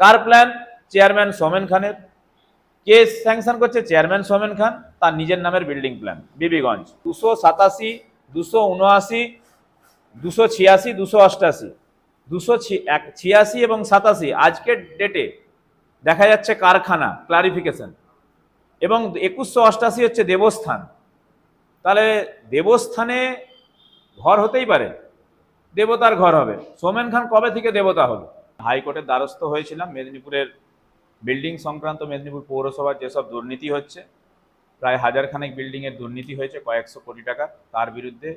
কার plan? Chairman Somen খানের। কে sanction করছে? Chairman Somen খান, তার নিজের নামের বিল্ডিং প্ল্যান বিবিগঞ্জ 287, 279, 286, 288, 286 এবং 87 আজকের ডেটে দেখা যাচ্ছে কারখানা ক্লারিফিকেশন, এবং 2188 হচ্ছে দেবস্থান। তাহলে দেবস্থানে ঘর হতেই পারে, দেবতার ঘর হবে। সোমেন খান কবে থেকে দেবতা হলো? হাইকোর্টের দ্বারস্থ হয়েছিলাম মেদিনীপুরের বিল্ডিং সংক্রান্ত, মেদিনীপুর পৌরসভার যেসব দুর্নীতি হচ্ছে, প্রায় 1000 খানেক বিল্ডিংয়ের দুর্নীতি হয়েছে কয়েকশো কোটি টাকা, তার বিরুদ্ধে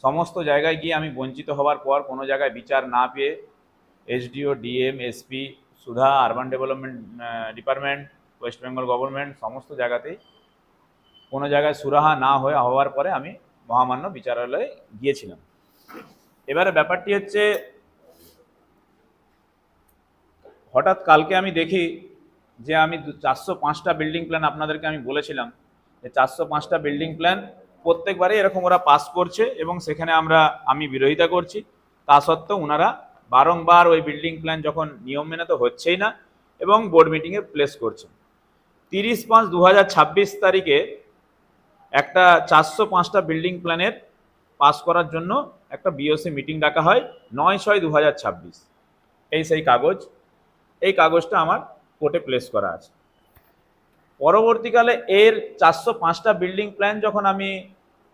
সমস্ত জায়গায় গিয়ে আমি বঞ্চিত হওয়ার পর কোনো জায়গায় বিচার না পেয়ে এসডিও, ডিএম, এসপি, সুধা, urban development department, West Bengal government, সমস্ত জায়গাতেই কোনো জায়গায় সুরাহা না হওয়ার পরে আমি মহামান্য বিচারালয়ে গিয়েছিলাম। এবারে ব্যাপারটি হচ্ছে, হঠাৎ কালকে আমি দেখি যে আমি 405টা বিল্ডিং প্ল্যান আপনাদেরকে আমি বলেছিলাম যে 405টা বিল্ডিং প্ল্যান প্রত্যেকবারই এরকম ওরা পাস করছে, এবং সেখানে আমি বিরোধিতা করছি। তা সত্ত্বেও ওনারা বারংবার ওই বিল্ডিং প্ল্যান যখন নিয়ম মেনে তো হচ্ছেই না, এবং বোর্ড মিটিংয়ে প্লেস করছে। 30/5/2026 তারিখে একটা 405টা বিল্ডিং প্ল্যানের পাস করার জন্য একটা বিওসি মিটিং ডাকা হয় 9/6/2026। এই সেই কাগজ, এই কাগজটা আমার কোর্টে প্লেস করা আছে। পরবর্তীকালে এর 405টা বিল্ডিং প্ল্যান যখন আমি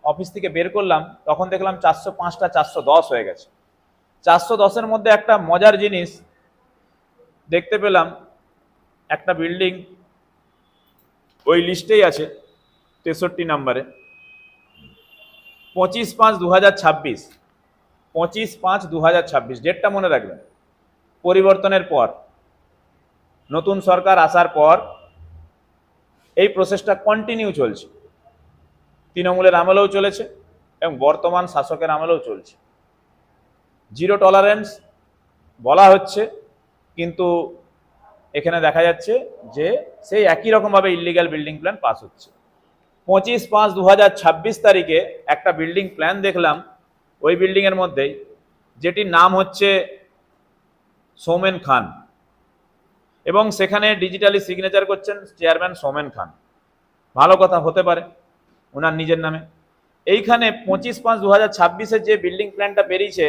অফিস থেকে বের করলাম, তখন দেখলাম 405টা 410 হয়ে গেছে। 410-এর মধ্যে একটা মজার জিনিস দেখতে পেলাম, একটা বিল্ডিং ওই লিস্টেই আছে 63 নম্বরে, 25/5/2026, 25/5/2026, ডেটটা মনে রাখবেন। পরিবর্তনের পর, নতুন সরকার আসার পর এই প্রসেসটা কন্টিনিউ চলছে, তৃণমূলের আমলেও চলেছে এবং বর্তমান শাসকের আমলেও চলছে। জিরো টলারেন্স বলা হচ্ছে, কিন্তু এখানে দেখা যাচ্ছে যে সেই একই রকমভাবে ইলিগাল বিল্ডিং প্ল্যান পাস হচ্ছে। 25/5/2026 তারিখে একটা বিল্ডিং প্ল্যান দেখলাম ওই বিল্ডিংয়ের মধ্যেই, যেটির নাম হচ্ছে সোমেন খান, এবং সেখানে ডিজিটালি সিগনেচার করছেন চেয়ারম্যান সোমেন খান। ভালো কথা, হতে পারে ওনার নিজের নামে। এইখানে 25/5/2026-এর যে বিল্ডিং প্ল্যানটা বেরিয়েছে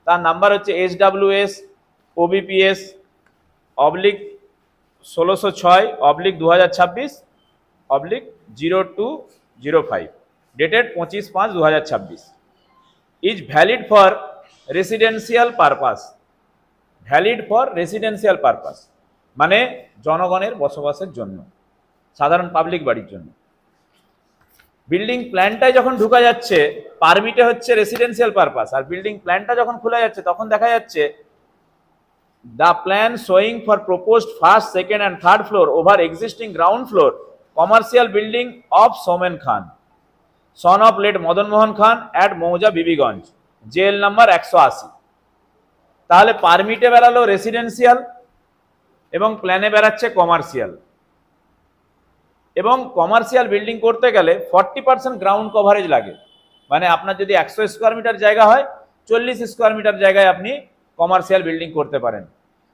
তার নাম্বার হচ্ছে SWS OBPS /16/2026/0205, dated 25/5/2026, is valid for residential purpose. Valid for residential purpose মানে জনগণের বসবাসের জন্য, সাধারণ পাবলিক বাড়ির জন্য। বিল্ডিং প্ল্যানটাই যখন ঢুকা যাচ্ছে, পারমিটে হচ্ছে রেসিডেন্সিয়াল পারপাস, আর বিল্ডিং প্ল্যানটা যখন খোলা যাচ্ছে তখন দেখা যাচ্ছে the plan showing for proposed first, second and third floor over existing ground floor commercial building of Somen Khan, son of late Madan Mohan Khan, at mouza Bibiganj, jail number 180। তাহলে পারমিটে বেরালো রেসিডেন্সিয়াল এবং প্ল্যানে বেরাচ্ছে কমার্শিয়াল। এবং কমার্শিয়াল বিল্ডিং করতে গেলে 40% গ্রাউন্ড কভারেজ লাগে, মানে আপনার যদি 100 স্কোয়ার মিটার জায়গা হয়, 40 স্কোয়ার মিটার জায়গায় আপনি কমার্শিয়াল বিল্ডিং করতে পারেন।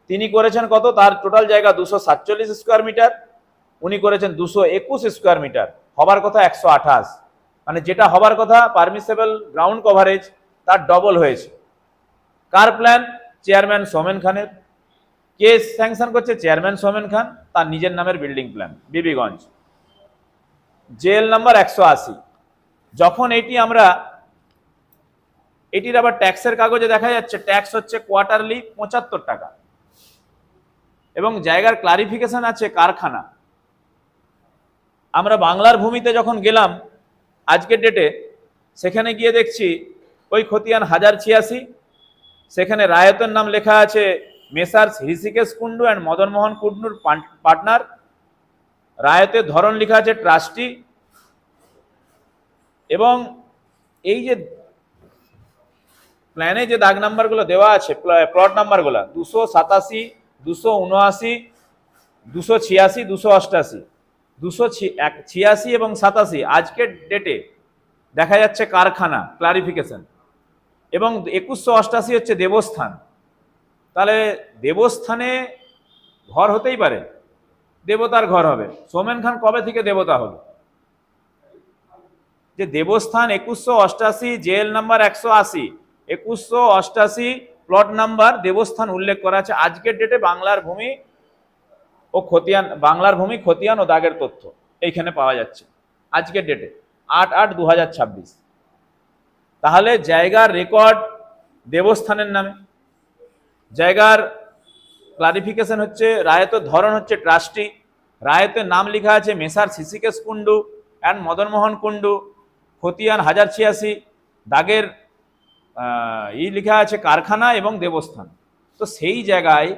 তিনি করেছেন কত? তার টোটাল জায়গা 247 স্কোয়ার মিটার, উনি করেছেন 221 স্কোয়ার মিটার, হবার কথা 128, মানে যেটা হবার কথা পারমিসেবল গ্রাউন্ড কভারেজ তার ডবল হয়েছে। কার প্ল্যান? চেয়ারম্যান সোমেন খানের। কে স্যাংশন করছে? চেয়ারম্যান সোমেন খান, তার নিজের নামের বিল্ডিং প্ল্যান বিবিগঞ্জ, জেল নাম্বার 180। যখন এটির আবার ট্যাক্সের কাগজে দেখা যাচ্ছে ট্যাক্স হচ্ছে কোয়ার্টারলি 75 টাকা, এবং জায়গার ক্লারিফিকেশন আছে কারখানা। আমরা বাংলার ভূমিতে যখন গেলাম আজকের ডেটে, সেখানে গিয়ে দেখছি ওই খতিয়ান 1086, সেখানে রায়তের নাম লেখা আছে মেসার্স ঋষিকেশ কুন্ডু অ্যান্ড মদন মোহন কুন্ডুর পার্টনার, রায়তের ধরন লেখা আছে ট্রাস্টি। এবং এই যে প্ল্যানে যে দাগ নাম্বারগুলো দেওয়া আছে, প্লট নাম্বারগুলো 287, 279, 286, 288, 286 এবং 87 আজকের ডেটে দেখা যাচ্ছে কারখানা ক্লারিফিকেশন, এবং 2188 হচ্ছে দেবস্থান। তাহলে দেবস্থানে ঘর হতেই পারে, দেবতার ঘর হবে। সোমেন খান কবে থেকে দেবতা হলো? যে দেবস্থান 2188, জেএল নাম্বার 180, 2188 প্লট নাম্বার, দেবস্থান উল্লেখ করা আছে। আজকের ডেটে বাংলার ভূমি ও খতিয়ান, বাংলার ভূমি খতিয়ান ও দাগের তথ্য এইখানে পাওয়া যাচ্ছে আজকের ডেটে 8/8/2026। তাহলে জায়গার রেকর্ড দেবস্থানের নামে, জায়গার ক্লারিফিকেশন হচ্ছে, রায়তের ধরন হচ্ছে ট্রাস্টি, রায়তের নাম লেখা আছে মেসার সিসিকেশ কুন্ডু অ্যান্ড মদনমোহন কুন্ডু, খতিয়ান 1086, দাগের লেখা আছে কারখানা এবং দেবস্থান। তো সেই জায়গায়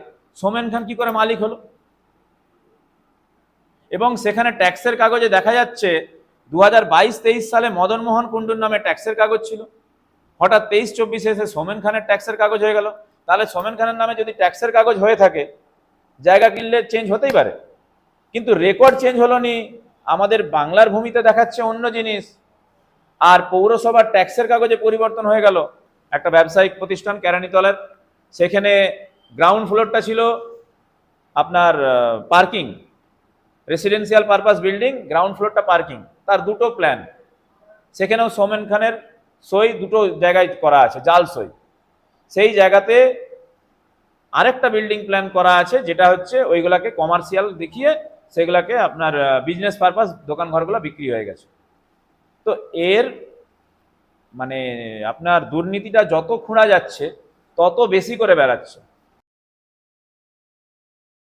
সোমেন খান কি করে মালিক হলো? এবং সেখানে ট্যাক্সের কাগজে দেখা যাচ্ছে 2022-23 সালে মদনমোহন কুন্ডুর নামে ট্যাক্সের কাগজ ছিল, হঠাৎ 23-24 এসে সোমেন খানের ট্যাক্সের কাগজ হয়ে গেল। তাহলে সোমেন খানের নামে যদি ট্যাক্সের কাগজ হয়ে থাকে, জায়গা কিনলে চেঞ্জ হতেই পারে, কিন্তু রেকর্ড চেঞ্জ হলো নি। আমাদের বাংলার ভূমিতে দেখাচ্ছে অন্য জিনিস, আর পৌরসভার ট্যাক্সের কাগজে পরিবর্তন হয়ে গেল। একটা ব্যবসায়িক প্রতিষ্ঠান কেরানীতলার, সেখানে গ্রাউন্ড ফ্লোরটা ছিল আপনার parking, residential purpose building, ground ফ্লোরটা পার্কিং, তার দুটো প্ল্যান, সেখানেও সোমেন খানের সই দুটো জায়গায় করা আছে, জাল সই। সেই জায়গাতে আরেকটা বিল্ডিং প্ল্যান করা আছে, যেটা হচ্ছে ওইগুলাকে কমার্শিয়াল দেখিয়ে সেগুলাকে আপনার বিজনেস পারপাস দোকান ঘরগুলো বিক্রি হয়ে গেছে। তো এর মানে আপনার দুর্নীতিটা যত খোঁড়া যাচ্ছে তত বেশি করে বেড়াচ্ছে।